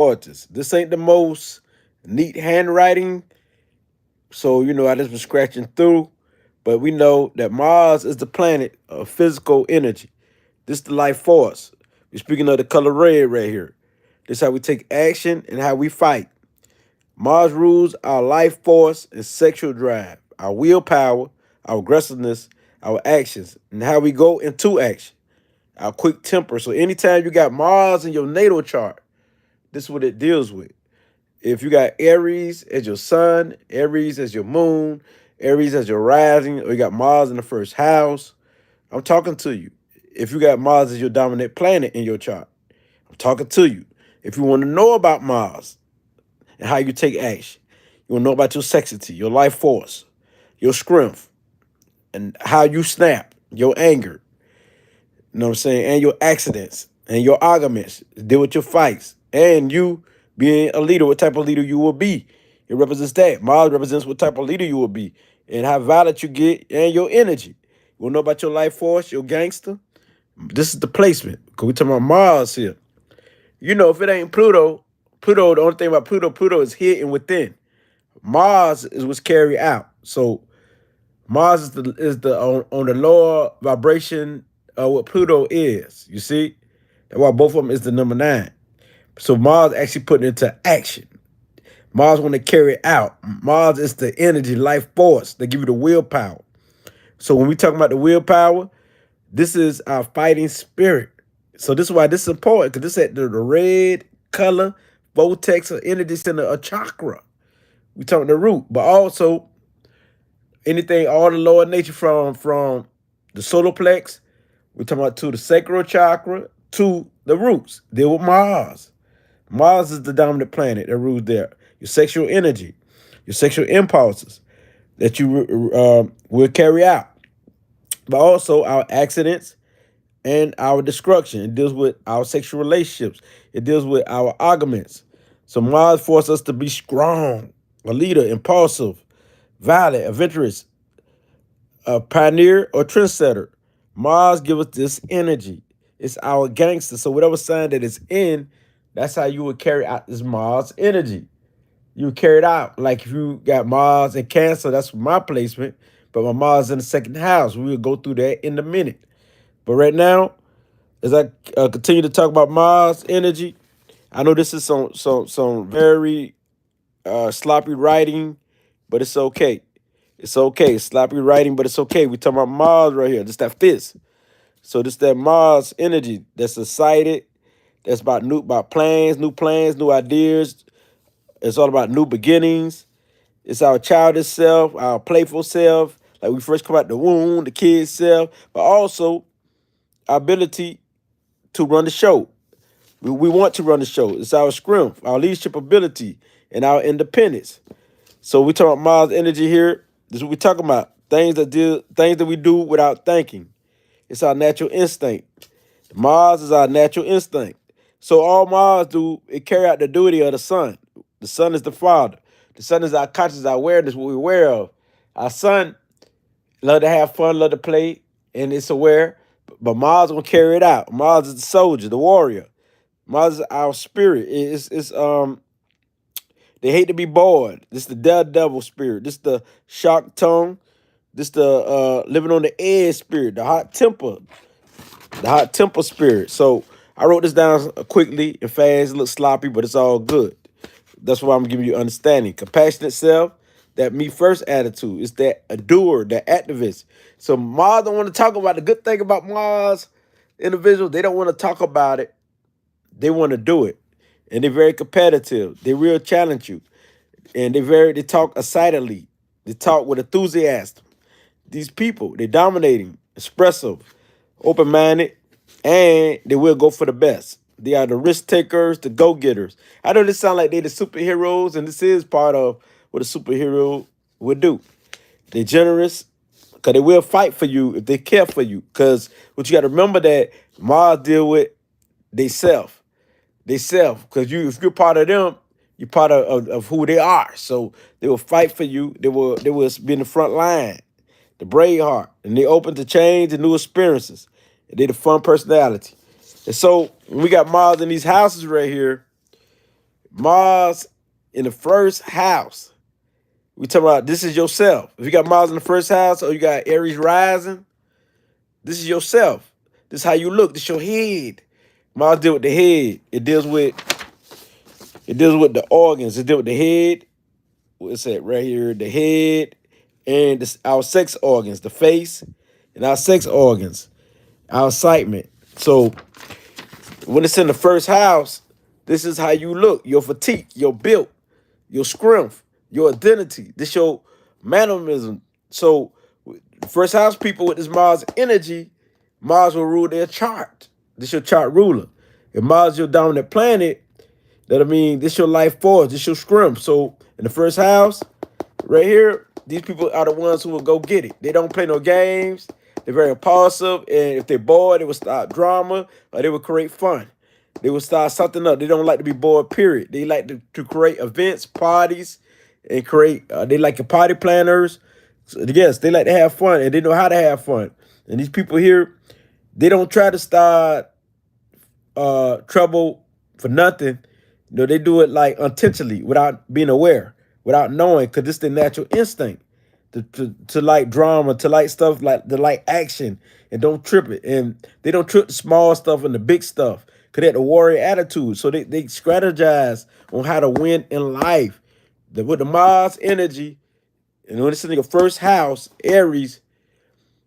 gorgeous. This ain't the most neat handwriting, so I just been scratching through. But we know that Mars is the planet of physical energy. This is the life force. We're speaking of the color red right here. This is how we take action and how we fight. Mars rules our life force and sexual drive, our willpower, our aggressiveness, our actions, and how we go into action, our quick temper. So anytime you got Mars in your natal chart, this is what it deals with. If you got Aries as your sun, Aries as your moon, Aries as your rising, or you got Mars in the first house, I'm talking to you. If you got Mars as your dominant planet in your chart, I'm talking to you. If you want to know about Mars and how you take action, you want to know about your sexity, your life force, your strength, and how you snap, your anger, you know what I'm saying, and your accidents and your arguments, deal with your fights, and you being a leader, what type of leader you will be. It represents that. Mars represents what type of leader you will be and how violent you get and your energy. You want to know about your life force, your gangster? This is the placement. Because we talking about Mars here. If it ain't Pluto, the only thing about Pluto is hidden within. Mars is what's carried out. So Mars is the on the lower vibration of what Pluto is. You see? That's why both of them is the number 9. So Mars actually putting into action. Mars want to carry it out. Mars is the energy, life force. They give you the willpower. So when we talk about the willpower, this is our fighting spirit. So this is why this is important, because this is the red color vortex or energy center, a chakra. We talking the root, but also anything, all the lower nature from the solar plex, we're talking about to the sacral chakra, to the roots. Deal with Mars. Mars is the dominant planet that rules there. Your sexual energy, your sexual impulses that you will carry out, but also our accidents and our destruction. It deals with our sexual relationships. It deals with our arguments. So Mars forces us to be strong, a leader, impulsive, violent, adventurous, a pioneer or trendsetter. Mars gives us this energy. It's our gangster. So whatever sign that it's in, that's how you would carry out this Mars energy. You would carry it out. Like if you got Mars in Cancer, that's my placement. But my Mars in the second house. We will go through that in a minute. But right now, as I continue to talk about Mars energy, I know this is some very sloppy writing, but it's okay. It's okay. It's sloppy writing, but it's okay. We talking about Mars right here. This that fits. So this that Mars energy that's excited. That's about plans, new ideas. It's all about new beginnings. It's our childish self, our playful self, like we first come out the womb, the kid self, but also our ability to run the show. We want to run the show. It's our strength, our leadership ability, and our independence. So we talk about Mars energy here. This is what we talking about. Things that we do without thinking. It's our natural instinct. Mars is our natural instinct. So all Mars do, it carry out the duty of the sun. The sun is the father. The sun is our conscious, our awareness, what we're aware of. Our sun love to have fun, love to play, and it's aware. But Mars gonna carry it out. Mars is the soldier, the warrior. Mars is our spirit. It's they hate to be bored. This the daredevil spirit. This the shock tongue. This the living on the edge spirit, the hot temper spirit. So I wrote this down quickly and fast. It looks sloppy, but it's all good. That's why I'm giving you understanding. Compassionate self, that me first attitude. It's that a doer, that activist. So Mars don't want to talk about the good thing about Mars individuals. They don't want to talk about it. They want to do it. And they're very competitive. They real challenge you. And they talk excitedly. They talk with enthusiasm. These people, they're dominating, expressive, open-minded, and they will go for the best. They are the risk takers, the go-getters. I know this sound like they the superheroes, and this is part of what a superhero would do. They're generous, because they will fight for you if they care for you. Because what you got to remember that Mars deal with they self. They self. Because if you're part of them, you're part of who they are. So they will fight for you. They will be in the front line, the brave heart, and they open to change and new experiences. And they the fun personality. And so when we got Mars in these houses right here, Mars in the first house. We talking about this is yourself. If you got Mars in the first house or you got Aries rising, this is yourself. This is how you look. This is your head. Mars deal with the head. It deals with the organs. It deals with the head. What's that right here? The head and our sex organs, the face and our sex organs, our excitement. So when it's in the first house, this is how you look. Your fatigue, your build, your strength, your identity. This your mannerism. So first house people with this Mars energy, Mars will rule their chart. This your chart ruler. If Mars is your dominant planet, that I mean, this your life force, this your scrum. So in the first house, right here, these people are the ones who will go get it. They don't play no games. They're very impulsive, and if they're bored, they will start drama or they will create fun. They will start something up. They don't like to be bored. Period. They like to create events, parties, and create. They like the party planners. So, yes, they like to have fun, and they know how to have fun. And these people here, they don't try to start trouble for nothing. You know, they do it like intentionally without being aware, without knowing, because it's their natural instinct to like drama, to like stuff like to like action and don't trip it. And they don't trip the small stuff and the big stuff because they have the warrior attitude. So they strategize on how to win in life. With the Mars energy, and when it's in your first house, Aries,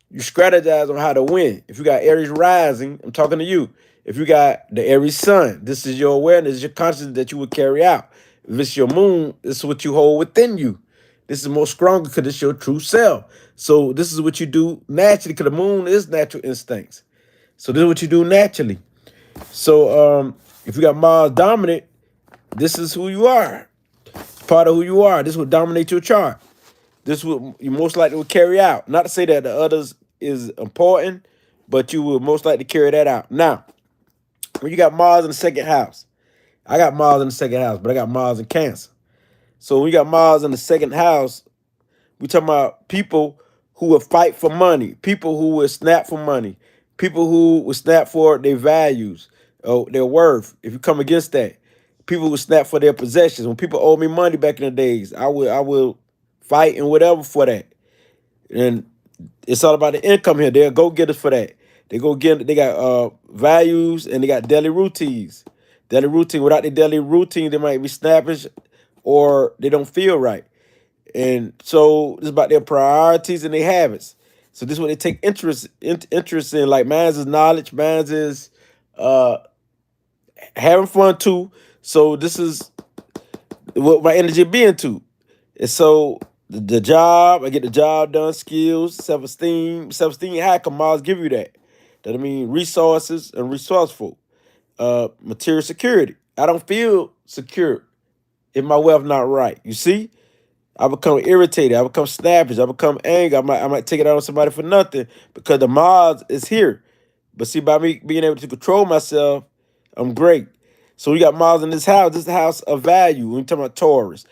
you strategize on how to win. If you got Aries rising, I'm talking to you. If you got the Aries sun, this is your awareness, your consciousness that you would carry out. If it's your moon, this is what you hold within you. This is more stronger because it's your true self. So this is what you do naturally because the moon is natural instincts. So this is what you do naturally. So if you got Mars dominant, this is who you are. Part of who you are. This will dominate your chart. This will you most likely will carry out. Not to say that the others is important, but you will most likely carry that out. Now, when you got Mars in the second house, I got Mars in the second house, but I got Mars in Cancer. So when you got Mars in the second house, we talking about people who will fight for money, people who will snap for money, people who will snap for their values, their worth. If you come against that, people will snap for their possessions. When people owe me money back in the days, I will fight and whatever for that. And it's all about the income here. They'll go get us for that. They go get. They got values and they got daily routines. Daily routine. Without the daily routine, they might be snappish or they don't feel right. And so it's about their priorities and their habits. So this is what they take interest in. Like mine's is knowledge, mine's is uh having fun too. So this is what my energy be into. And so the job, I get the job done, skills, self-esteem. Self-esteem high, can Mars give you that. That I mean resources and resourceful. Material security. I don't feel secure if my wealth not right. You see? I become irritated. I become snappish. I become angry. I might take it out on somebody for nothing because the Mars is here. But see, by me being able to control myself, I'm great. So we got Mars in this house. This is the house of value. We're talking about Taurus.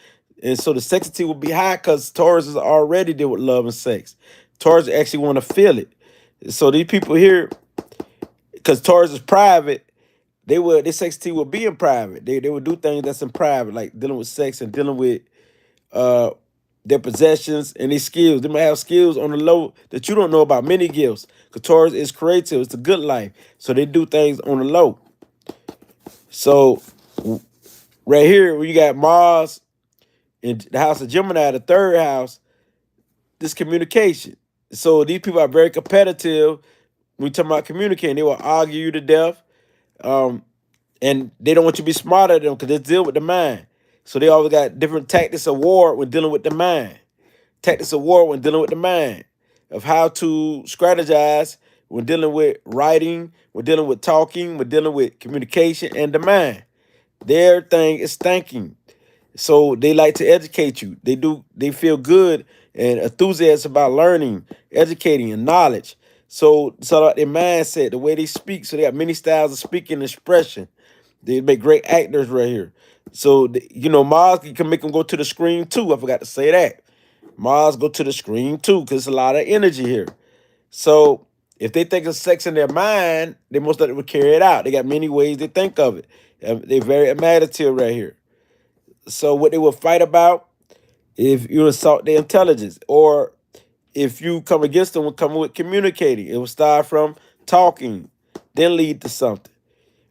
And so the sexity will be high because Taurus is already deal with love and sex. Taurus actually want to feel it. So these people here, because Taurus is private, their sexity will be in private. They would do things that's in private, like dealing with sex and dealing with uh their possessions and their skills. They might have skills on the low that you don't know about. Many gifts. Because Taurus is creative. It's a good life. So they do things on the low. So right here, when you got Mars in the house of Gemini, the third house, this communication. So these people are very competitive. When we talk about communicating, they will argue you to death. Um, and they don't want you to be smarter than them because they deal with the mind. So they always got different tactics of war when dealing with the mind. Tactics of war when dealing with the mind. Of how to strategize when dealing with writing, when dealing with talking, when dealing with communication and the mind. Their thing is thinking. So they like to educate you. They feel good and enthusiastic about learning, educating, and knowledge. So it's all about their mindset, the way they speak. So they have many styles of speaking and expression. They make great actors right here. So, Mars can make them go to the screen too. I forgot to say that. Mars go to the screen too because there's a lot of energy here. So if they think of sex in their mind, they most likely will carry it out. They got many ways they think of it. They're very imaginative right here. So what they will fight about if you insult their intelligence, or if you come against them, will come with communicating. It will start from talking, then lead to something.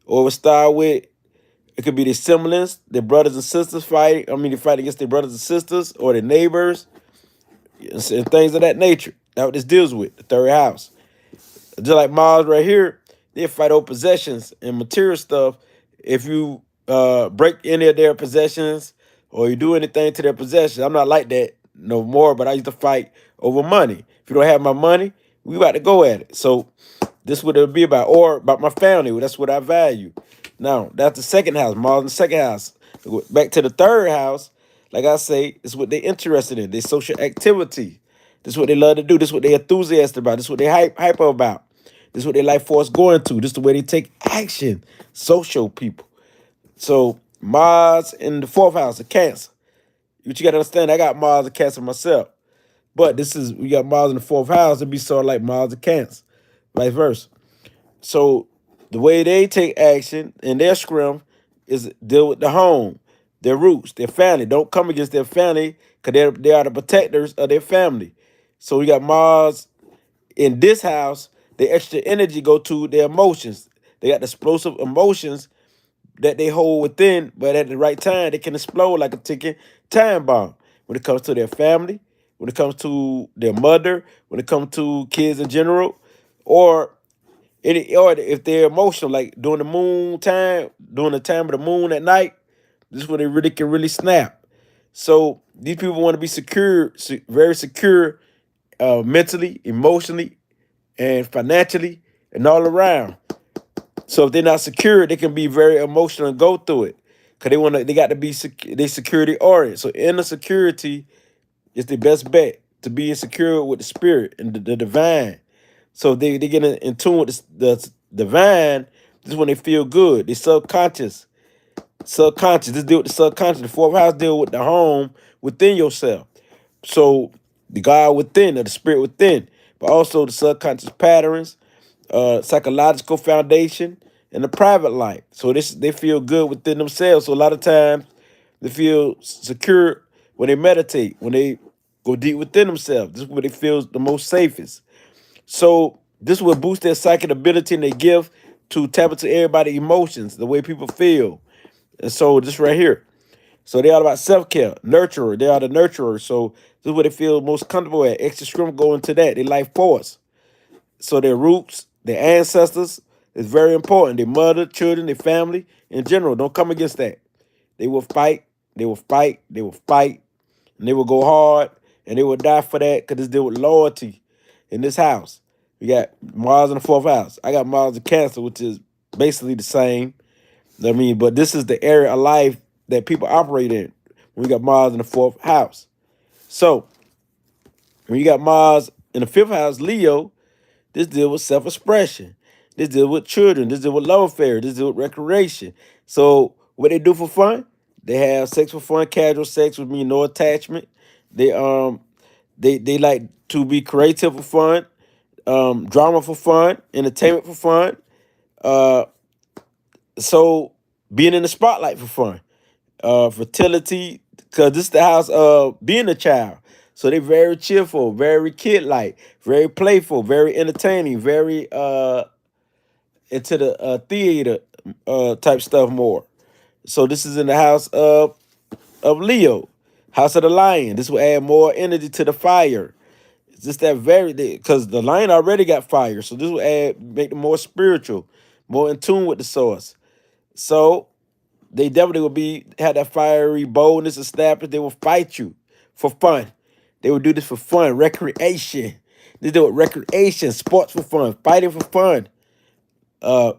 Or it will start with, it could be their siblings, their brothers and sisters fighting. I mean, they fight against their brothers and sisters or their neighbors and things of that nature. That's what this deals with, the third house. Just like Mars right here, they fight over possessions and material stuff. If you break any of their possessions or you do anything to their possessions, I'm not like that no more, but I used to fight over money. If you don't have my money, we about to go at it. So this is what it'll be about, or about my family. That's what I value. Now, that's the second house, Mars in the second house. Back to the third house, like I say, it's what they're interested in, their social activity. This is what they love to do. This is what they're enthusiastic about. This is what they hyper about. This is what they like for us going to. This is the way they take action. Social people. So Mars in the fourth house of Cancer. What you got to understand, I got Mars in Cancer myself. But this is, we got Mars in the fourth house. It'd be sort of like Mars in Cancer. Vice versa. So the way they take action in their scrim is deal with the home, their roots, their family. Don't come against their family because they are the protectors of their family. So we got Mars in this house. The extra energy go to their emotions. They got the explosive emotions that they hold within, but at the right time, they can explode like a ticking time bomb. When it comes to their family, when it comes to their mother, when it comes to kids in general, or or if they're emotional, like during the moon time, during the time of the moon at night, this is when they really can really snap. So these people want to be secure, very secure, mentally, emotionally, and financially, and all around. So if they're not secure, they can be very emotional and go through it, cause they got to be they security oriented. So inner security is the best bet to be insecure with the spirit and the divine. So they get in tune with the divine. This is when they feel good. They subconscious. This deal with the subconscious. The fourth house deal with the home within yourself. So the God within, or the spirit within, but also the subconscious patterns, psychological foundation, and the private life. So this, they feel good within themselves. So a lot of times they feel secure when they meditate, when they go deep within themselves. This is where they feel the most safest. So this will boost their psychic ability and they give to tap into everybody's emotions, the way people feel. And so this right here. So they are about self-care, nurturer. They are the nurturer. So this is where they feel most comfortable at. Extra scrum go into that. They life force. So their roots, their ancestors is very important. Their mother, children, their family in general. Don't come against that. They will fight. They will fight. They will fight. And they will go hard. And they will die for that because this deal with loyalty in this house. We got Mars in the fourth house. I got Mars in Cancer, which is basically the same. I mean, but this is the area of life that people operate in. When we got Mars in the fourth house. So when you got Mars in the fifth house, Leo, this deal with self-expression. This deal with children. This deal with love affair. This deal with recreation. So what they do for fun? They have sex for fun, casual sex, which means no attachment. They they like to be creative for fun, drama for fun, entertainment for fun. Uh, so being in the spotlight for fun, fertility, because this is the house of being a child. So they're very cheerful, very kid-like, very playful, very entertaining, very into the theater type stuff more. So this is in the house of Leo, house of the lion. This will add more energy to the fire. It's just that very, because the lion already got fire, so this will add, make them more spiritual, more in tune with the source. So they definitely will be have that fiery boldness established. They will fight you for fun. They will do this for fun, recreation. They do it recreation, sports for fun, fighting for fun, love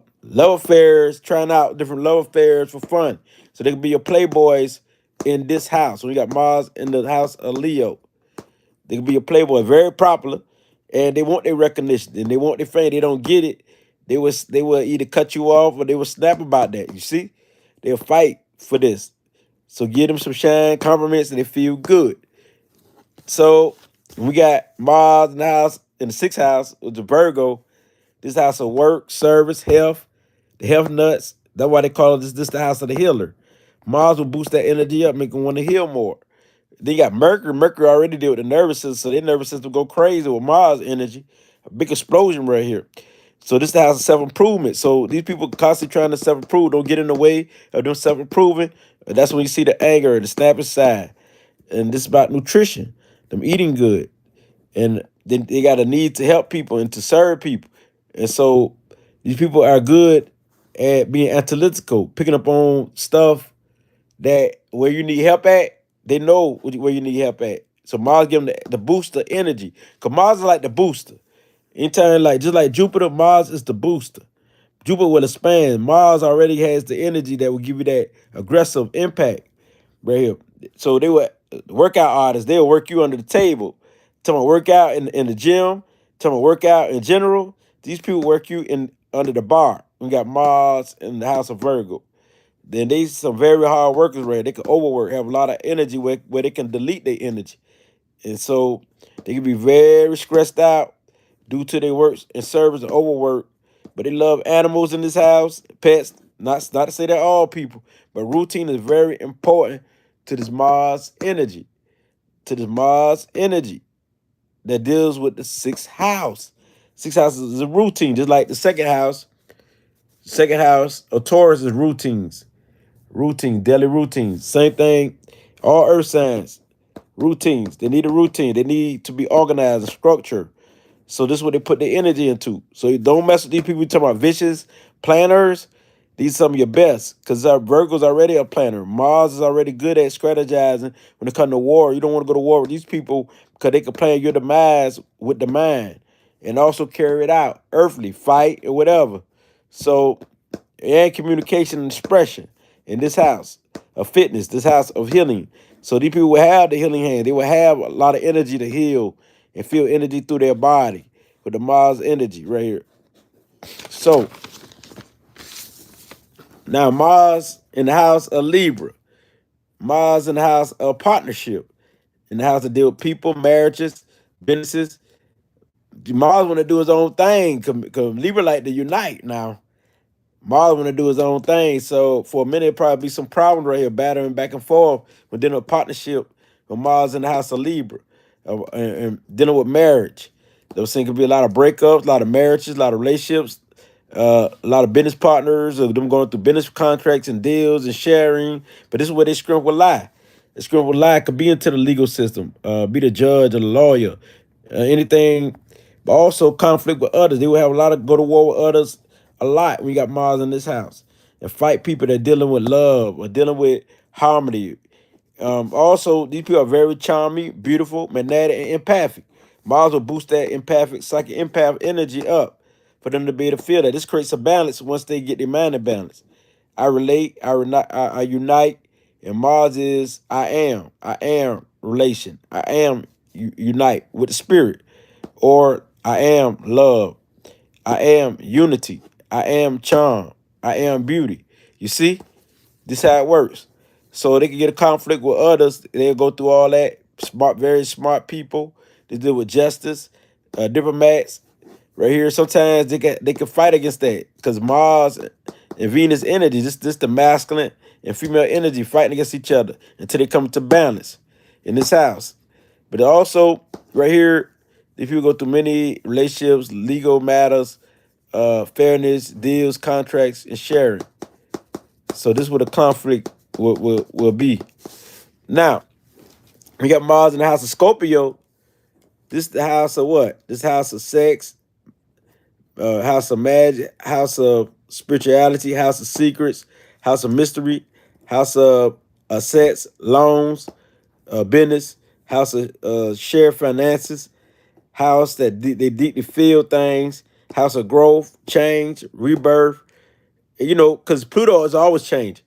affairs, trying out different love affairs for fun. So they can be your playboys in this house. When you got Mars in the house of Leo, they can be a playboy, very popular, and they want their recognition and they want their fame. They don't get it. They will either cut you off or they will snap about that. You see, they'll fight for this. So give them some shine, compliments, and they feel good. So we got Mars in the house in the sixth house with the Virgo. This house of work, service, health, the health nuts. That's why they call it this the house of the healer. Mars will boost that energy up, make them want to heal more. Then you got Mercury. Mercury already deal with the nervous system, so their nervous system go crazy with Mars energy. A big explosion right here. So this is the house of self-improvement. So these people constantly trying to self-improve. Don't get in the way of them self-improving. That's when you see the anger, the snapping side. And this is about nutrition, them eating good. And then they got a need to help people and to serve people. And so these people are good at being analytical, picking up on stuff that where you need help at, they know where you need help at. So Mars give them the booster energy. Cause Mars is like the booster. Anytime, like just like Jupiter, Mars is the booster. Jupiter will expand. Mars already has the energy that will give you that aggressive impact right here. So they were workout artists. They'll work you under the table. Talking about workout in the gym. Talking about workout in general. These people work you in under the bar. We got Mars in the house of Virgo. Then they some very hard workers, right? They can overwork, have a lot of energy where they can delete their energy. And so they can be very stressed out due to their works and service and overwork. But they love animals in this house, pets. Not to say that all people, but routine is very important to this Mars energy. To this Mars energy that deals with the sixth house. Sixth house is a routine, just like the second house. Second house of Taurus is routines. Routine, daily routines. Same thing. All earth signs, routines. They need a routine. They need to be organized and structured. So this is what they put their energy into. So you don't mess with these people. You talking about vicious planners. These are some of your best. Because Virgo's already a planner. Mars is already good at strategizing when it comes to war. You don't want to go to war with these people because they can plan your demise with the mind. And also carry it out. Earthly, fight, or whatever. So, and communication and expression in this house of fitness, this house of healing. So these people will have the healing hand. They will have a lot of energy to heal and feel energy through their body with the Mars energy right here. So now Mars in the house of Libra, Mars in the house of partnership, in the house to deal with people, marriages, businesses. Mars want to do his own thing because Libra like to unite now. Mars want to do his own thing. So for a minute, it'll probably be some problems right here, battering back and forth with dealing with partnership with Mars in the house of Libra and dealing with marriage. Those things could be a lot of breakups, a lot of marriages, a lot of relationships, a lot of business partners, or them going through business contracts and deals and sharing. But this is where they scrimp with lie. They scrimp with lie could be into the legal system, be the judge or the lawyer, anything, but also conflict with others. They will have a lot of go to war with others a lot when you got Mars in this house and fight people that are dealing with love or dealing with harmony. Also, these people are very charming, beautiful, magnetic, and empathic. Mars will boost that empathic, psychic empath energy up for them to be able to feel that. This creates a balance once they get their mind in balance. I relate, I unite, and Mars is I am relation, I am unite with the spirit, or I am love, I am unity, I am charm, I am beauty. You see? This how it works. So they can get a conflict with others. They'll go through all that. Smart, very smart people. They deal with justice, diplomats. Right here, sometimes they can fight against that because Mars and Venus energy, this the masculine and female energy fighting against each other until they come to balance in this house. But also right here, if you go through many relationships, legal matters, fairness, deals, contracts, and sharing. So this is what a conflict will be. Now, we got Mars in the house of Scorpio. This is the house of what? This house of sex, house of magic, house of spirituality, house of secrets, house of mystery, house of assets, loans, business, house of shared finances, house that they deeply feel things, house of growth, change, rebirth. You know, because Pluto is always changing.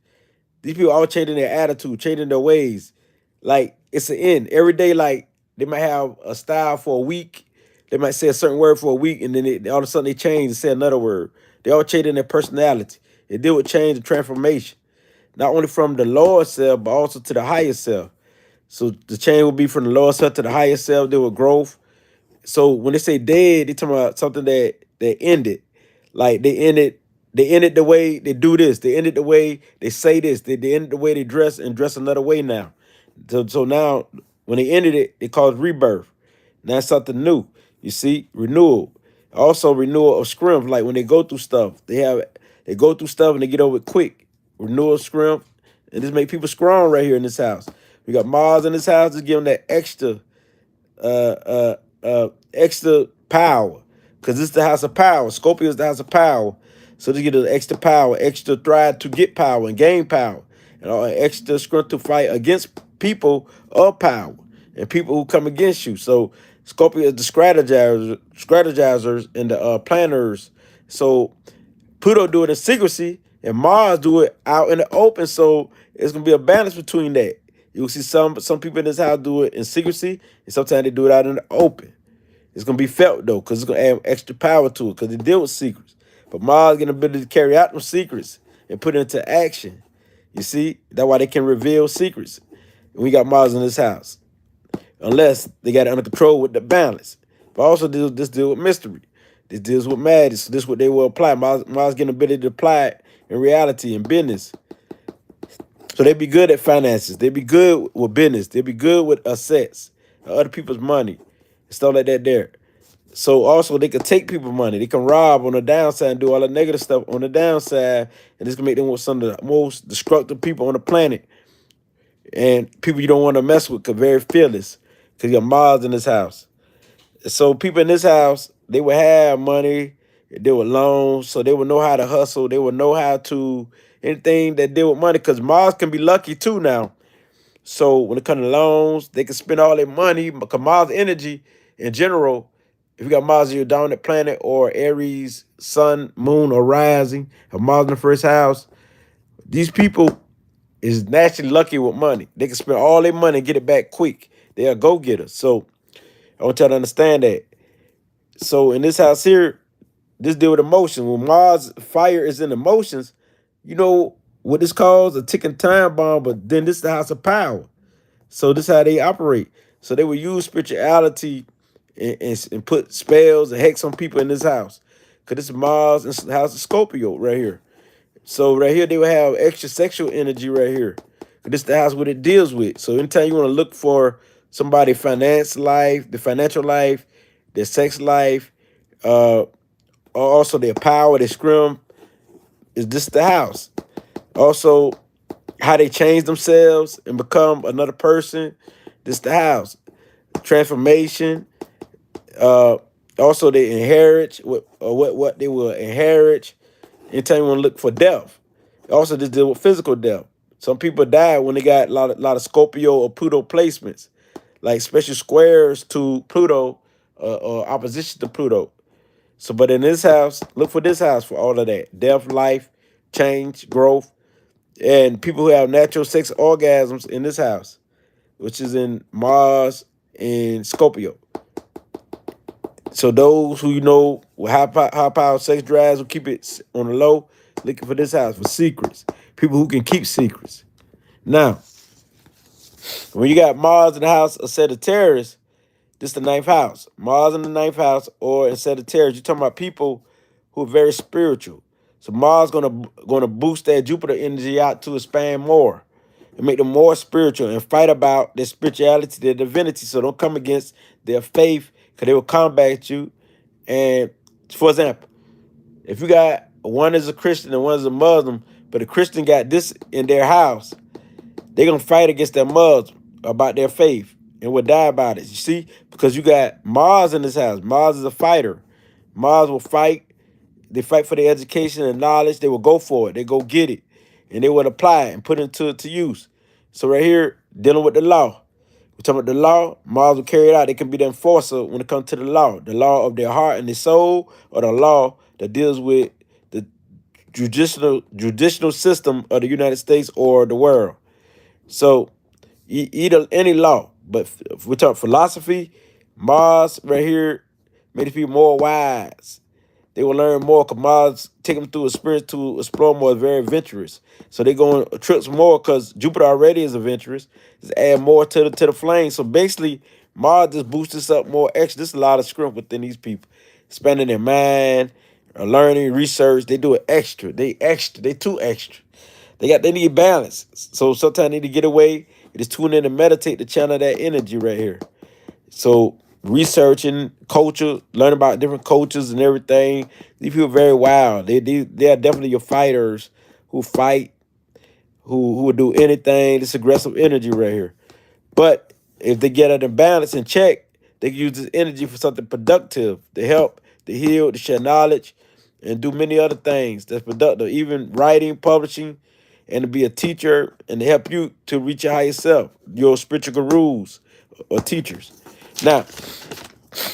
These people always changing their attitude, changing their ways. Like it's an end. Every day, like they might have a style for a week. They might say a certain word for a week, and then all of a sudden they change and say another word. They all changing their personality. They deal with change and transformation, not only from the lower self, but also to the higher self. So the change will be from the lower self to the higher self. Deal with growth. So when they say dead, they talking about something that ended. Like they ended They end it the way they do this. They end it the way they say this. They end it the way they dress and dress another way now. So now when they ended it, it caused rebirth. Now it's something new. You see, renewal. Also renewal of scrim. Like when they go through stuff, they go through stuff and they get over it quick. Renewal scrim. And this make people strong right here in this house. We got Mars in this house to give them that extra power. Because this is the house of power. Scorpio is the house of power. So they get the extra power, extra thrive to get power and gain power. And all extra strength to fight against people of power and people who come against you. So Scorpio is the strategizers and the planners. So Pluto do it in secrecy and Mars do it out in the open. So it's gonna be a balance between that. You'll see some people in this house do it in secrecy, and sometimes they do it out in the open. It's gonna be felt though, because it's gonna add extra power to it, because they deal with secrets. But Mars getting the ability to carry out those secrets and put it into action. You see, that's why they can reveal secrets. And we got Mars in this house, unless they got it under control with the balance. But also this deal with mystery. This deals with madness. So this is what they will apply. Mars getting the ability to apply it in reality and business. So they be good at finances. They be good with business. They be good with assets, other people's money, stuff like that there. So also they can take people's money. They can rob on the downside and do all the negative stuff on the downside. And this can make them with some of the most destructive people on the planet. And people you don't want to mess with because very fearless. Because you got Mars in this house. So people in this house, they would have money. They would loans. So they would know how to hustle. They would know how to anything that deal with money. Because Mars can be lucky too now. So when it comes to loans, they can spend all their money. Because Mars energy in general, if you got Mars in your dominant planet or Aries, Sun, Moon, or rising, or Mars in the first house, these people is naturally lucky with money. They can spend all their money and get it back quick. They're a go-getter. So I want y'all to understand that. So in this house here, this deal with emotion. When Mars fire is in emotions, you know what this calls? A ticking time bomb, but then this is the house of power. So this is how they operate. So they will use spirituality and put spells and hex on people in this house. Because this is Mars and the house of Scorpio right here. So right here, they will have extra sexual energy right here. This is the house what it deals with. So anytime you want to look for somebody finance life, the financial life, their sex life, also their power, their scrim, is this the house. Also, how they change themselves and become another person, this the house. Transformation. Also, they inherit what they will inherit. Anytime you want to look for death. Also, this deal with physical death. Some people die when they got a lot of Scorpio or Pluto placements, like special squares to Pluto or opposition to Pluto. So, but in this house, look for this house for all of that. Death, life, change, growth, and people who have natural sex orgasms in this house, which is in Mars and Scorpio. So those who you know with high power sex drives will keep it on the low, looking for this house for secrets. People who can keep secrets. Now, when you got Mars in the house of Sagittarius, this is the ninth house. Mars in the ninth house or in Sagittarius, you're talking about people who are very spiritual. So Mars gonna boost that Jupiter energy out to expand more and make them more spiritual and fight about their spirituality, their divinity. So don't come against their faith because they will combat you. And for example, if you got one is a Christian and one is a Muslim, but the Christian got this in their house, they're going to fight against their Muslim about their faith and will die about it. You see? Because you got Mars in this house. Mars is a fighter. Mars will fight. They fight for their education and knowledge. They will go for it. They go get it. And they will apply it and put it to use. So right here, dealing with the law. We're talking about the law. Mars will carry it out. They can be the enforcer when it comes to the law of their heart and their soul, or the law that deals with the judicial system of the United States or the world. So either any law, but if we talk philosophy, Mars right here made people more wise. They will learn more because Mars take them through experience to explore more, very adventurous. So they go on trips more because Jupiter already is adventurous. Just add more to the flame. So basically, Mars just boosts us up more extra. There's a lot of strength within these people. Expanding their mind, learning, research. They do it extra. They extra. They too extra. They need balance. So sometimes they need to get away and just tune in and meditate to channel that energy right here. So researching culture, learn about different cultures and everything. These people are very wild. They are definitely your fighters who fight, who would do anything. This aggressive energy right here. But if they get it in balance and check, they can use this energy for something productive to help, to heal, to share knowledge, and do many other things that's productive, even writing, publishing, and to be a teacher and to help you to reach your higher self, your spiritual gurus or teachers. Now,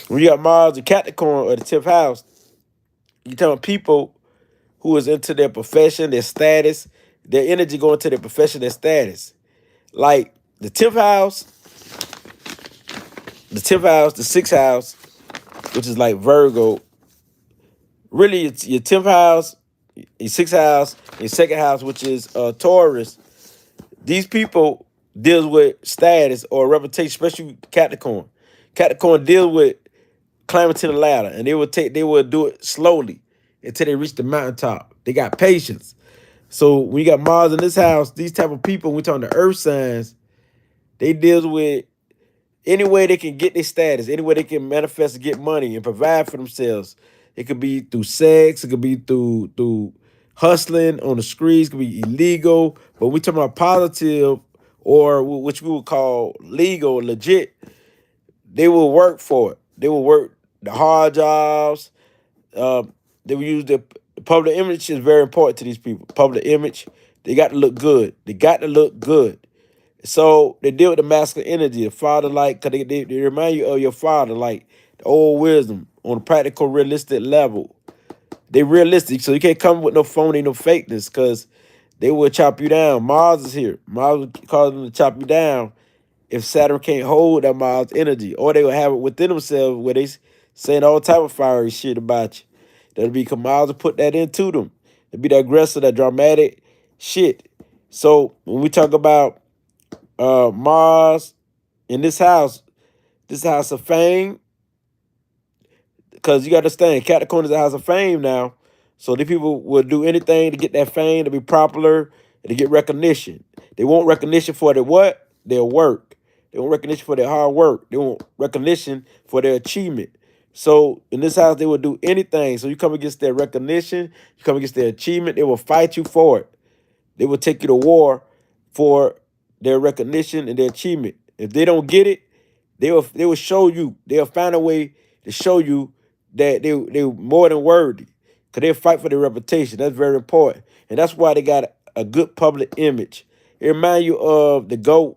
when you got Mars and Capricorn or the 10th house, you telling people who is into their profession, their status, their energy going to their profession, their status. Like the 10th house, the 6th house, which is like Virgo. Really, it's your 10th house, your 6th house, your 2nd house, which is Taurus. These people deals with status or reputation, especially Capricorn. Capricorn deals with climbing to the ladder, and they would do it slowly until they reach the mountaintop. They got patience. So when you got Mars in this house, these type of people, we talking the earth signs, they deals with any way they can get their status, any way they can manifest and get money and provide for themselves. It could be through sex, it could be through hustling on the streets, it could be illegal. But we talking about positive or which we would call legal, legit. They will work for it. They will work the hard jobs. They will use their public image is very important to these people. Public image, they got to look good. They got to look good. So they deal with the masculine energy, the father like, cause they remind you of your father, like the old wisdom on a practical, realistic level. They realistic, so you can't come with no phony, no fakeness, cause they will chop you down. Mars is here. Mars will cause them to chop you down if Saturn can't hold that Mars energy, or they will have it within themselves where they saying all type of fiery shit about you. That'll be Mars will put that into them. It'll be that aggressive, that dramatic shit. So when we talk about Mars in this house of fame, because you got to understand, Capricorn is a house of fame now. So the people will do anything to get that fame, to be popular, and to get recognition. They want recognition for their what? Their work. They want recognition for their hard work. They want recognition for their achievement. So in this house, they will do anything. So you come against their recognition, you come against their achievement, they will fight you for it. They will take you to war for their recognition and their achievement. If they don't get it, they will show you. They'll find a way to show you that they more than worthy. Cause they'll fight for their reputation. That's very important. And that's why they got a good public image. It reminds you of the GOAT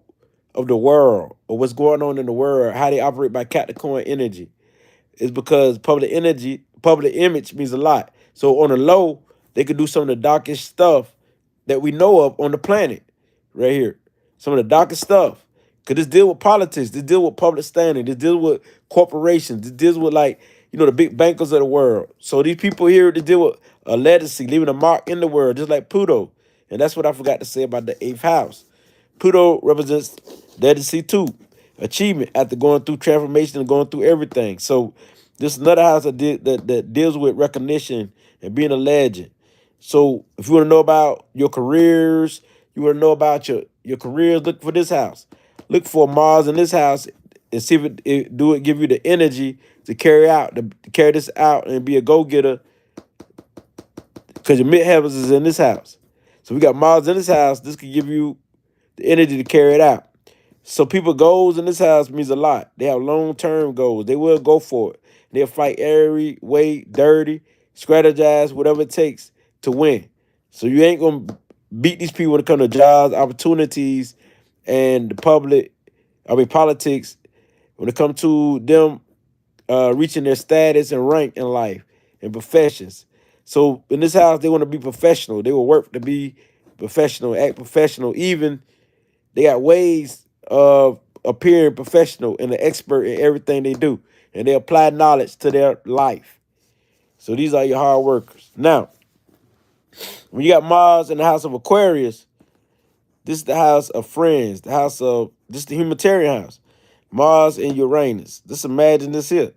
of the world, or what's going on in the world, how they operate by Capricorn energy. Is because public image means a lot. So on the low, they could do some of the darkest stuff that we know of on the planet, right here. Some of the darkest stuff. Cause this deal with politics, this deal with public standing, this deal with corporations, this deals with like, the big bankers of the world. So these people here, they deal with a legacy, leaving a mark in the world, just like Pluto. And that's what I forgot to say about the 8th house. Pluto represents legacy too, achievement after going through transformation and going through everything. So this is another house that deals with recognition and being a legend. So if you want to know about your careers, you want to know about your careers, look for this house. Look for Mars in this house and see if it give you the energy to carry this out and be a go-getter, because your midheavens is in this house. So we got Mars in this house. This could give you the energy to carry it out. So people goals in this house means a lot. They have long-term goals. They will go for it. They'll fight every way, dirty, strategize, whatever it takes to win. So you ain't going to beat these people when it comes to jobs, opportunities, and politics. When it comes to them reaching their status and rank in life and professions. So in this house, they want to be professional. They will work to be professional, act professional. Even they got ways of appearing professional and an expert in everything they do. And they apply knowledge to their life. So these are your hard workers. Now, when you got Mars in the house of Aquarius, this is the house of friends, this is the humanitarian house. Mars and Uranus. Just imagine this here.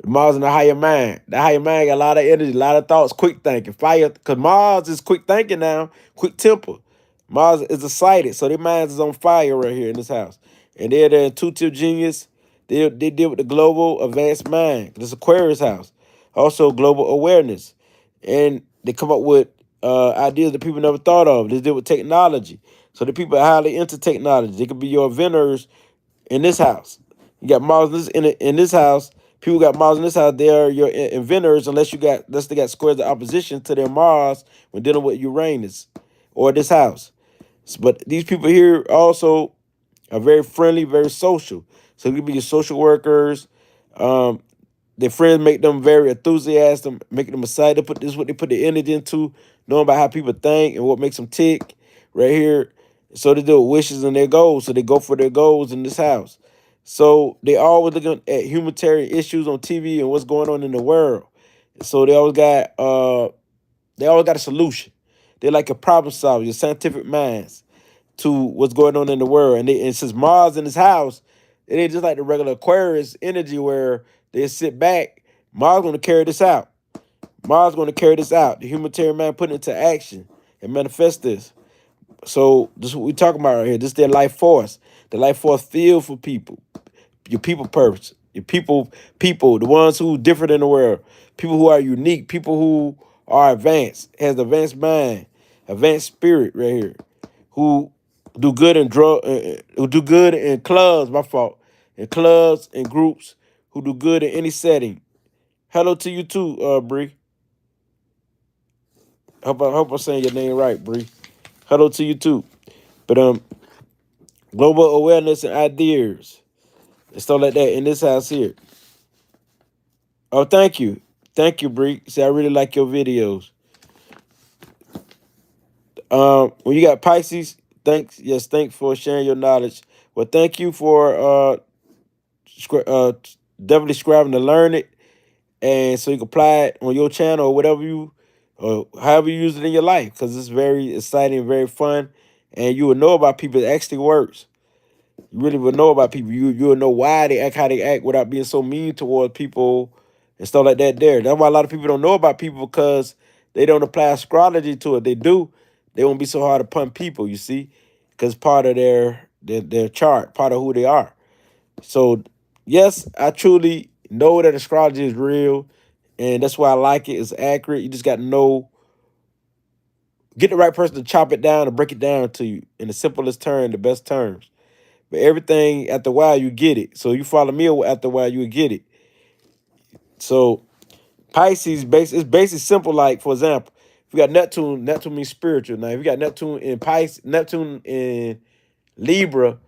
Mars in the higher mind. The higher mind got a lot of energy, a lot of thoughts, quick thinking. Fire, because Mars is quick thinking now, quick temper. Mars is excited, so their minds is on fire right here in this house. And they're the intuitive genius. They deal with the global advanced mind. This Aquarius house. Also global awareness. And they come up with ideas that people never thought of. They deal with technology. So the people are highly into technology. They could be your inventors in this house. You got Mars in this house. People got Mars in this house. They are your inventors, unless they got squares of opposition to their Mars when dealing with Uranus or this house. But these people here also are very friendly, very social. So they could be your social workers. Um, their friends make them very enthusiastic, making them excited. This is what they put the energy into, knowing about how people think and what makes them tick. Right here, so they do wishes and their goals. So they go for their goals in this house. So they always looking at humanitarian issues on TV and what's going on in the world. So they always got a solution. They're like a problem solver, your scientific minds to what's going on in the world. And since Mars in his house, it ain't just like the regular Aquarius energy where they sit back. Mars going to carry this out. Mars going to carry this out. The humanitarian man put it into action and manifest this. So this is what we talking about right here. This is their life force. The life force field for people. Your people purpose. Your people, the ones who different in the world. People who are unique. People who are advanced, has advanced mind, advanced spirit right here. Who do good in who do good in clubs, my fault. In clubs and groups, who do good in any setting. Hello to you too, Bree. Hope I'm saying your name right, Bree. Hello to you too. But global awareness and ideas and stuff like that in this house here. Oh, thank you, Bree. See, I really like your videos. When you got Pisces, thanks for sharing your knowledge. Well, thank you for definitely scribing to learn it, and so you can apply it on your channel or whatever or however you use it in your life, because it's very exciting, very fun, and you will know about people. It actually works. You really will know about people. You will know why they act how they act without being so mean towards people and stuff like that. That's why a lot of people don't know about people, because they don't apply astrology to it. They do. They won't be so hard upon people. You see, because part of their chart, part of who they are. So yes, I truly know that astrology is real, and that's why I like it. It's accurate. You just got to know, get the right person to chop it down and break it down to you in the simplest term, the best terms. But everything after a while you get it. So you follow me after a while you would get it. So Pisces it's basically simple. Like for example, if you got Neptune, Neptune means spiritual. Now if you got Neptune in Pisces, Neptune in Libra,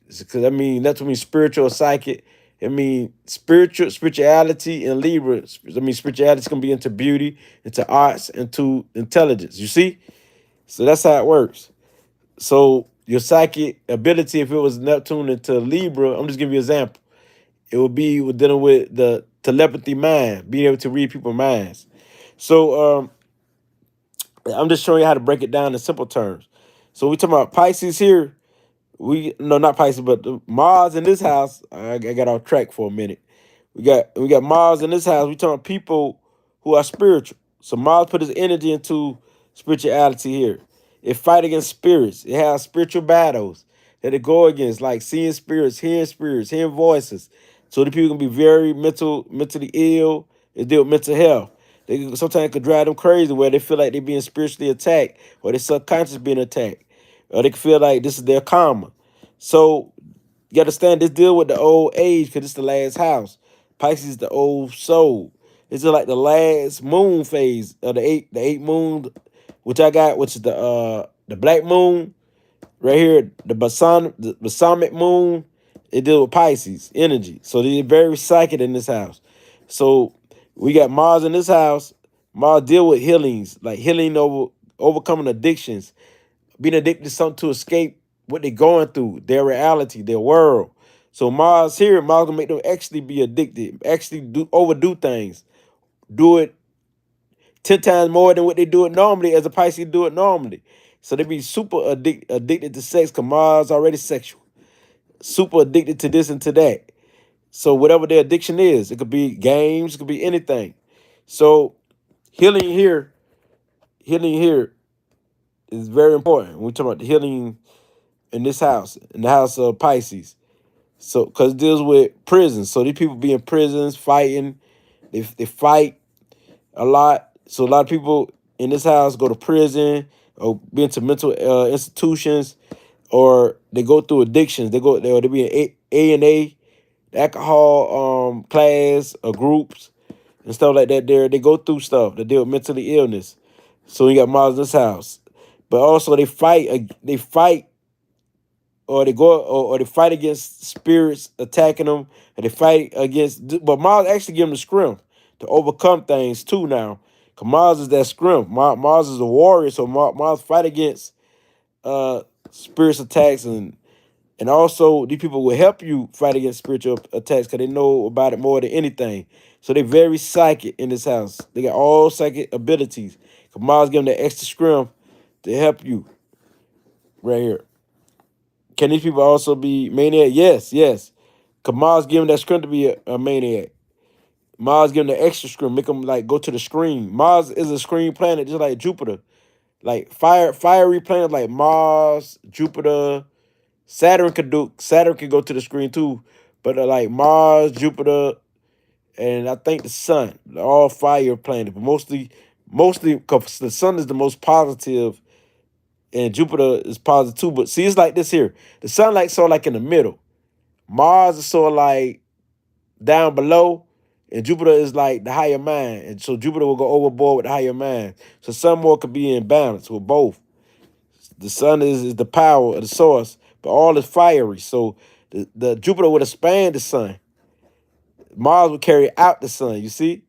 because I mean Neptune means spiritual or psychic. I mean spirituality in Libra. I mean spirituality is gonna be into beauty, into arts, into intelligence. You see, so that's how it works. So your psychic ability, if it was Neptune into Libra, I'm just giving you an example. It would be dealing with the telepathy mind, being able to read people's minds. So I'm just showing you how to break it down in simple terms. So we talking about Pisces here. Not Pisces, but the Mars in this house. I got off track for a minute. We got Mars in this house. We talking about people who are spiritual. So Mars put his energy into spirituality here. It fight against spirits. It has spiritual battles that it go against, like seeing spirits, hearing voices. So the people can be very mentally ill. They deal with mental health. They sometimes it could drive them crazy where they feel like they're being spiritually attacked or their subconscious being attacked. Or they can feel like this is their karma. So you understand this deal with the old age because it's the last house. Pisces is the old soul. It's just like the last moon phase of the eight moon, which I got, which is the black moon right here, the balsamic moon. It deal with Pisces energy. So they're very psychic in this house. So we got Mars in this house. Mars deal with healings, like healing overcoming addictions, being addicted to something to escape what they're going through, their reality, their world. So Mars here, Mars gonna make them actually be addicted, actually overdo things, do it 10 times more than what they do it normally as a Pisces do it normally. So they be super addicted to sex because Mars already sexual, super addicted to this and to that. So whatever their addiction is, it could be games, it could be anything. So healing here, healing here is very important. When we talk about the healing in this house, in the house of Pisces. So because it deals with prisons. So these people be in prisons fighting. They fight a lot. So a lot of people in this house go to prison or be into mental institutions, or they go through addictions. They be in A&A, alcohol class or groups and stuff like that. They go through stuff. They deal with mentally illness. So you got Mars in this house, but also they fight. They fight, or they go, or they fight against spirits attacking them, and they fight against. But Mars actually give them the scrim to overcome things too. Now, cause Mars is that scrim. Mars is a warrior, so Mars fight against uh spirits attacks, and also these people will help you fight against spiritual attacks because they know about it more than anything. So they very psychic in this house. They got all psychic abilities. Cause Mars give them that extra scrim to help you right here. Can these people also be maniac? Yes, yes. Cause Mars give them that scrim to be a maniac. Mars give them the extra scrim, make them like go to the screen. Mars is a screen planet just like Jupiter. Like fiery planets like Mars, Jupiter, Saturn can go to the screen too, but like Mars, Jupiter, and I think the Sun, they're all fire planets, but mostly because the Sun is the most positive, and Jupiter is positive too. But see, it's like this here: the Sun like sort of like in the middle, Mars is sort of like down below, and Jupiter is like the higher mind, and so Jupiter will go overboard with the higher mind. So some more could be in balance with both. The Sun is the power of the source, but all is fiery. So the Jupiter would expand the Sun. Mars would carry out the Sun. You see,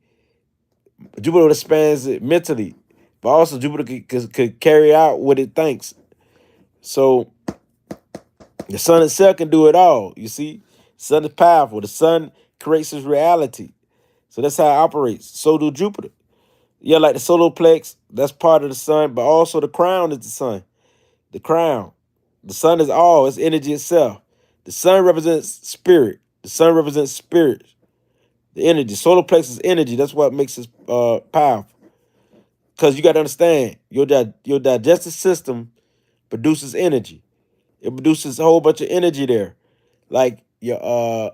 Jupiter would expand it mentally, but also Jupiter could carry out what it thinks. So the Sun itself can do it all. You see, Sun is powerful. The Sun creates its reality. So that's how it operates. So do Jupiter. Yeah, like the solar plex, that's part of the Sun, but also the crown is the Sun. The crown. The Sun is all, it's energy itself. The Sun represents spirit. The Sun represents spirit. The energy. Solar plex is energy. That's what makes it powerful. Because you got to understand, your digestive system produces energy. It produces a whole bunch of energy there. Like your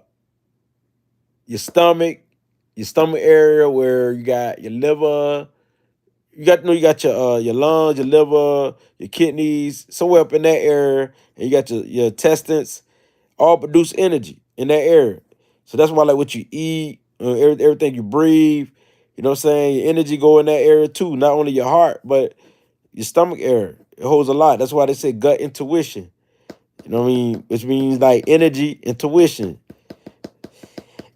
stomach area where you got your liver, you got your lungs, your liver, your kidneys, somewhere up in that area, and you got your intestines, all produce energy in that area. So that's why like what you eat, everything you breathe, you know what I'm saying, your energy go in that area too. Not only your heart, but your stomach area. It holds a lot. That's why they say gut intuition. You know what I mean? Which means like energy, intuition.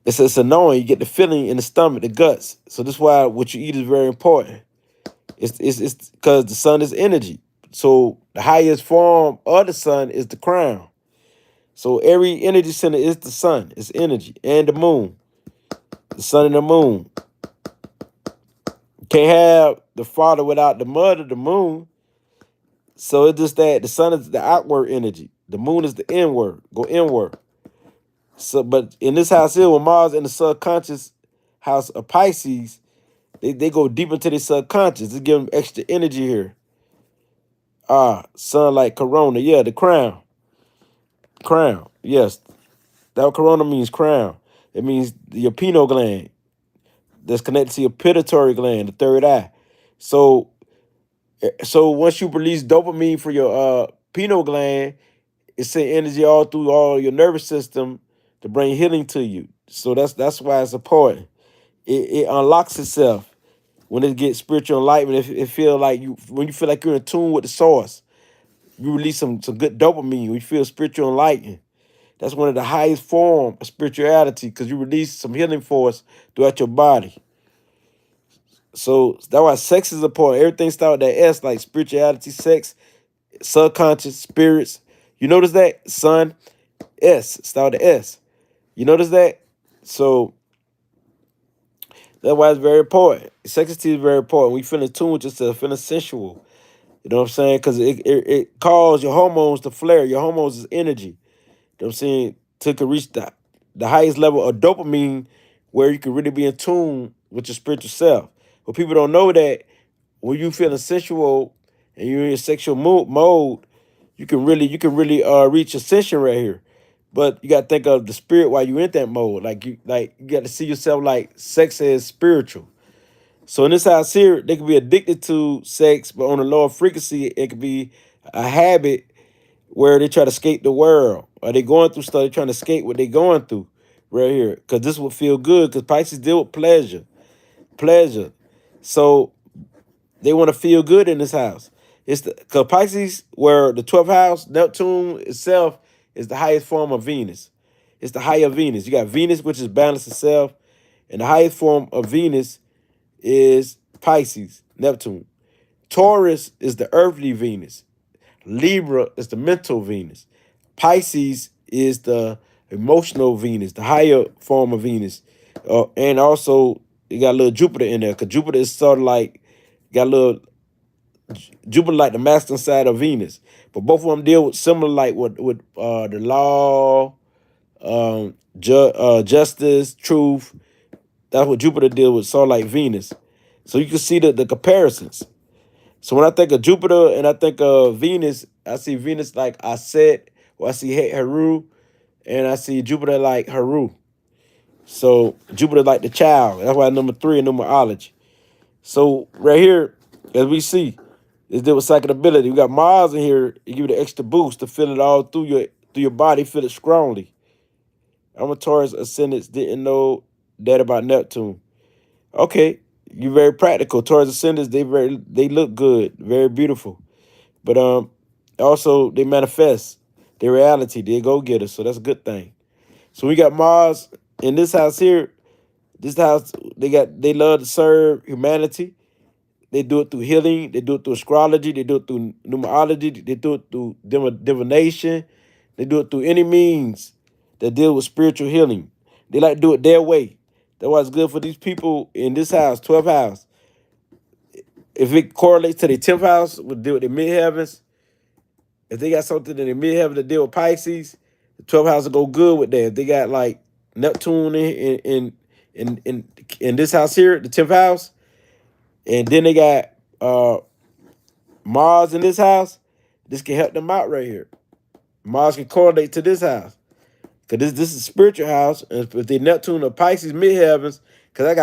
It's annoying. You get the feeling in the stomach, the guts. So that's why what you eat is very important. It's because the Sun is energy. So the highest form of the Sun is the crown. So every energy center is the Sun. It's energy. And the moon. The Sun and the moon. You can't have the father without the mother, the moon. So it's just that the Sun is the outward energy. The moon is the inward. Go inward. So, but in this house here, with Mars in the subconscious house of Pisces, they go deep into their subconscious. They give them extra energy here. Sun like corona. Yeah, the crown. Crown. Yes. That corona means crown. It means your pineal gland that's connected to your pituitary gland, the third eye. So so once you release dopamine for your pineal gland, it sends energy all through all your nervous system to bring healing to you. So that's why it's important. It unlocks itself when it gets spiritual enlightenment. If it feel like when you feel like you're in tune with the source, you release some good dopamine. When you feel spiritual enlightenment, that's one of the highest form of spirituality because you release some healing force throughout your body. So that's why sex is important. Everything starts with that S, like spirituality, sex, subconscious, spirits. You notice that? Sun, S, start with the S. You notice that? So that's why it's very important. Sexuality is very important. When you feel in tune with yourself, feeling sensual. You know what I'm saying? Because it calls your hormones to flare. Your hormones is energy. You know what I'm saying? To reach the highest level of dopamine, where you can really be in tune with your spiritual self. But people don't know that when you feeling sensual and you're in sexual mode, you can really reach ascension right here. But you got to think of the spirit while you're in that mode. Like you got to see yourself like sex is spiritual. So in this house here, they can be addicted to sex, but on a lower frequency, it could be a habit where they try to escape the world. Or they going through stuff, they trying to escape what they going through right here. Because this would feel good, because Pisces deal with pleasure. Pleasure. So they want to feel good in this house. It's the because Pisces, where the 12th house, Neptune itself is the highest form of Venus. It's the higher Venus. You got Venus, which is balance itself, and the highest form of Venus is Pisces, Neptune. Taurus is the earthly Venus. Libra is the mental Venus. Pisces is the emotional Venus, the higher form of Venus. And also, you got a little Jupiter in there, because Jupiter is sort of like, got a little, Jupiter like the masculine side of Venus. But both of them deal with similar, like with the law, justice, truth. That's what Jupiter deal with, sort of like Venus. So you can see the comparisons. So when I think of Jupiter and I think of Venus, I see Venus like Aset, or I see Heru, and I see Jupiter like Heru. So Jupiter like the child. That's why number 3 in numerology. So right here, as we see, is there with psychic ability. We got Mars in here. It give you the extra boost to feel it all through your body, feel it strongly. I'm a Taurus ascendant. Didn't know that about Neptune. Okay, you're very practical. Taurus ascendants, they look good, very beautiful. But also they manifest their reality. They go getters, so that's a good thing. So we got Mars in this house here. This house, they love to serve humanity. They do it through healing. They do it through astrology. They do it through numerology. They do it through divination. They do it through any means that deal with spiritual healing. They like to do it their way. That's why it's good for these people in this house, 12th house. If it correlates to their 10th house, would deal with the midheavens. If they got something in the midheaven to deal with Pisces, the 12th house will go good with that. If they got like Neptune in this house here, the 10th house, and then they got Mars in this house, this can help them out right here. Mars can correlate to this house. Because this is spiritual house, and if they Neptune or Pisces midheavens, because I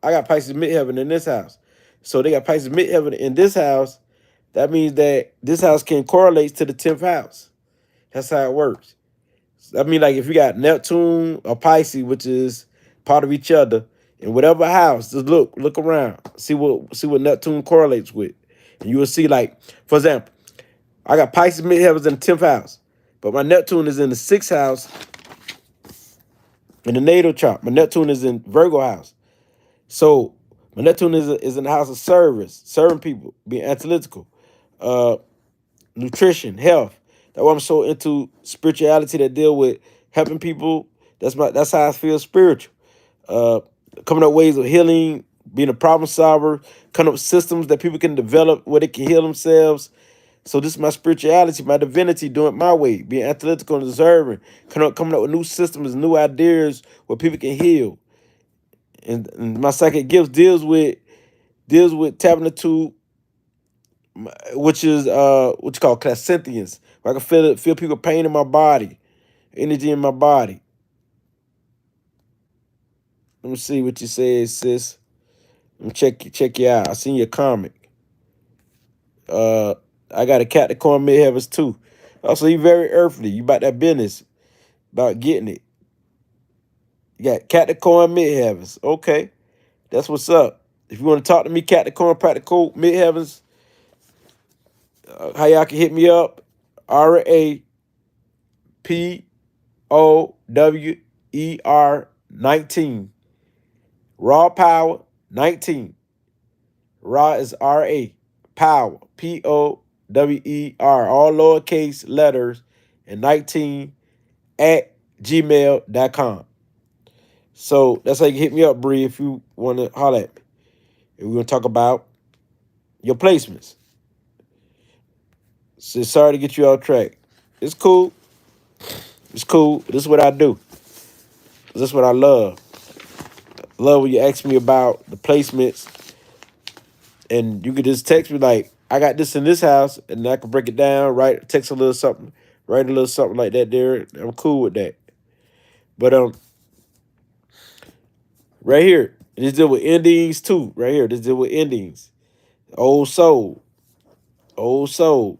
got Pisces midheaven in this house. So they got Pisces midheaven in this house. That means that this house can correlate to the 10th house. That's how it works. I mean, like if you got Neptune or Pisces, which is part of each other, in whatever house, just look around, see what Neptune correlates with, and you will see, like, for example, I got Pisces midheavens in the 10th house, but my Neptune is in the 6th house in the natal chart. My Neptune is in Virgo house, so my Neptune is in the house of service, serving people, being analytical, nutrition, health. That's why I'm so into spirituality that deal with helping people. That's how I feel spiritual. Coming up ways of healing, being a problem solver, coming up with systems that people can develop where they can heal themselves. So this is my spirituality, my divinity, doing it my way, being analytical and observing, coming up with new systems, new ideas where people can heal. And my psychic gifts deals with tapping into, which is what you call clairvoyance, where I can feel people pain in my body, energy in my body. Let me see what you say, sis. Let me check you out. I seen your comic. I got a Capricorn midheavens too. Also, you very earthly. You about that business, about getting it. You got Capricorn midheavens. Okay, that's what's up. If you want to talk to me, Capricorn practical midheavens, how y'all can hit me up? RAPOWER 19. Raw Power 19. Raw is RA. Power. POWER. All lowercase letters and 19 at gmail.com. So that's how you can hit me up, Bree, if you want to holler at me. And we're going to talk about your placements. So sorry to get you off track. It's cool. It's cool. This is what I do. That's what I love. Love when you ask me about the placements, and you could just text me like, I got this in this house, and I can break it down, write, text a little something, write a little something like that there. I'm cool with that. But right here, this deal with endings too. Right here, this deal with endings. Old soul. Old soul.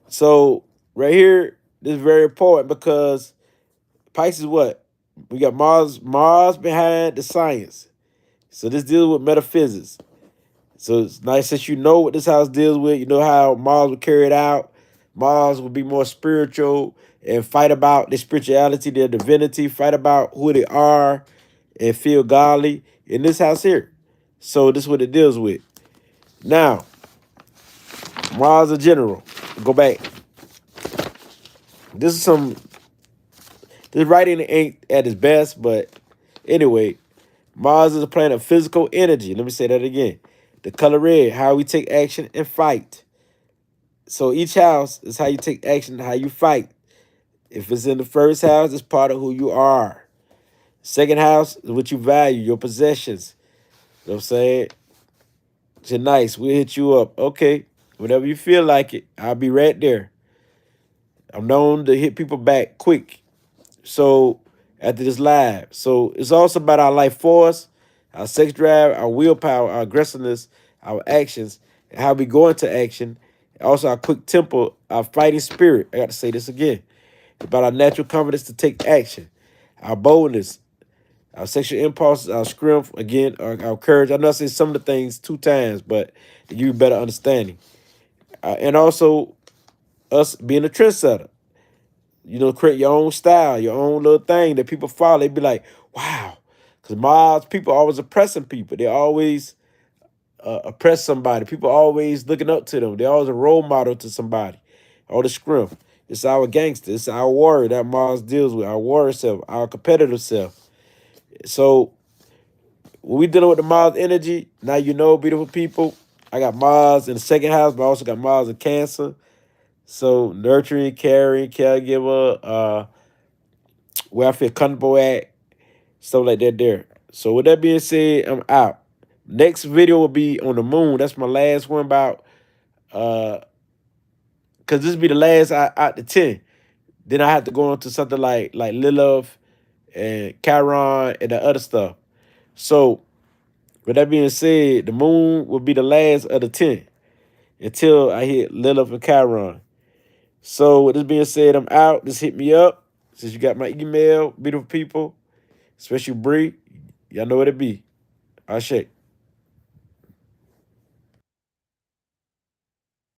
So right here, this is very important because Pisces what? We got Mars behind the science. So this deals with metaphysics. So it's nice that you know what this house deals with. You know how Mars will carry it out. Mars will be more spiritual and fight about their spirituality, their divinity, fight about who they are and feel godly in this house here. So this is what it deals with. Now, Mars in general. Go back. This is some, this writing ain't at its best, but anyway, Mars is a planet of physical energy. Let me say that again. The color red, how we take action and fight. So each house is how you take action, how you fight. If it's in the first house, it's part of who you are. Second house is what you value, your possessions. You know what I'm saying? It's nice. We'll hit you up. Okay. Whenever you feel like it, I'll be right there. I'm known to hit people back quick. So after this live. So it's also about our life force, our sex drive, our willpower, our aggressiveness, our actions, and how we go into action. Also our quick tempo, our fighting spirit. I got to say this again. It's about our natural confidence to take action, our boldness, our sexual impulses, our strength, again, our courage. I know I say some of the things 2 times, but to give you better understanding. And also us being a trendsetter. You know, create your own style, your own little thing that people follow. They be like, wow. Because Mars, people always oppressing people. They always oppress somebody. People always looking up to them. They're always a role model to somebody. All the scrim. It's our gangster. It's our warrior that Mars deals with. Our warrior self, our competitive self. So when we dealing with the Mars energy, now you know, beautiful people, I got Mars in the second house, but I also got Mars in Cancer. So nurturing, caring, caregiver, where I feel comfortable at, stuff like that there. So with that being said, I'm out. Next video will be on the moon. That's my last one about because this will be the last out the 10. Then I have to go on to something like Lilith and Chiron and the other stuff. So with that being said, the moon will be the last of the 10 until I hit Lilith and Chiron. So with this being said, I'm out. Just hit me up. Since you got my email, beautiful people, especially Bree, y'all know what it be. Ashe.